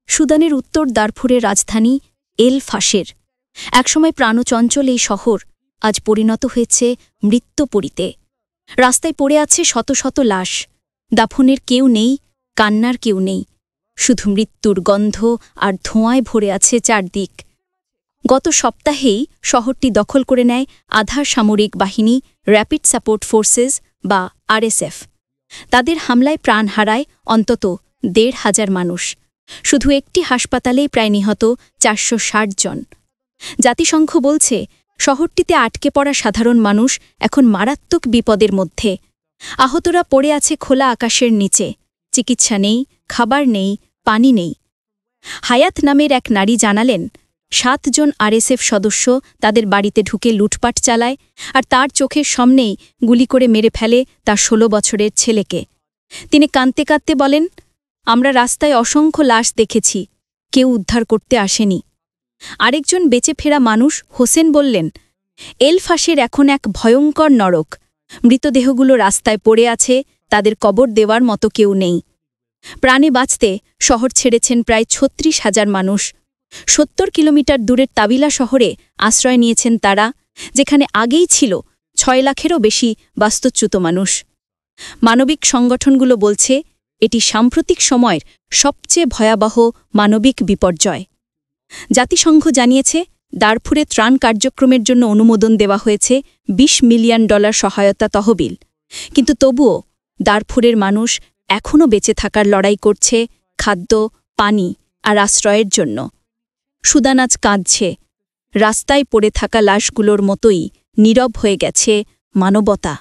সুদানের উত্তর দারফুরের রাজধানী এল ফাশের। একসময় প্রাণচঞ্চল এই শহর আজ পরিণত হয়েছে মৃত্যুপুরীতে। রাস্তায় পড়ে আছে শত শত লাশ। দাফনের কেউ নেই, কান্নার কেউ নেই, শুধু মৃত্যুর গন্ধ আর ধোঁয়ায় ভরে আছে চারদিক। গত সপ্তাহেই শহরটি দখল করে নেয় আধা সামরিক বাহিনী র্যাপিড সাপোর্ট ফোর্সেস বা আরএসএফ। তাদের হামলায় প্রাণ হারায় অন্তত ১,৫০০ মানুষ। শুধু একটি হাসপাতালেই প্রায় নিহত ৪৬০ জন। জাতিসংঘ বলছে শহরটিতে আটকে পড়া সাধারণ মানুষ এখন মারাত্মক বিপদের মধ্যে। আহতরা পড়ে আছে খোলা আকাশের নিচে। চিকিৎসা নেই, খাবার নেই, পানি নেই। হায়াত নামের এক নারী জানালেন, ৭ জন আরএসএফ সদস্য তাদের বাড়িতে ঢুকে লুটপাট চালায়, আর তার চোখের সামনেই গুলি করে মেরে ফেলে তার ১৬ বছরের ছেলেকে। তিনি কাঁদতে কাঁদতে বলেন, আমরা রাস্তায় অসংখ্য লাশ দেখেছি, কেউ উদ্ধার করতে আসেনি। আরেকজন বেঁচে ফেরা মানুষ হোসেন বললেন, এল ফাশের এখন এক ভয়ঙ্কর নরক। মৃতদেহগুলো রাস্তায় পড়ে আছে, তাদের কবর দেওয়ার মতো কেউ নেই। প্রাণে বাঁচতে শহর ছেড়েছেন প্রায় ৩৬,০০০ মানুষ। ৭০ কিলোমিটার দূরের তাবিলা শহরে আশ্রয় নিয়েছেন তারা, যেখানে আগেই ছিল ৬ লাখেরও বেশি বাস্তুচ্যুত মানুষ। মানবিক সংগঠনগুলো বলছে এটি সাম্প্রতিক সময়ের সবচেয়ে ভয়াবহ মানবিক বিপর্যয়। জাতিসংঘ জানিয়েছে দারফুরে ত্রাণ কার্যক্রমের জন্য অনুমোদন দেওয়া হয়েছে $২০ মিলিয়ন সহায়তা তহবিল। কিন্তু তবুও দারফুরের মানুষ এখনও বেঁচে থাকার লড়াই করছে খাদ্য, পানি আর আশ্রয়ের জন্য। সুদান আজ কাঁদছে। রাস্তায় পড়ে থাকা লাশগুলোর মতোই নীরব হয়ে গেছে মানবতা।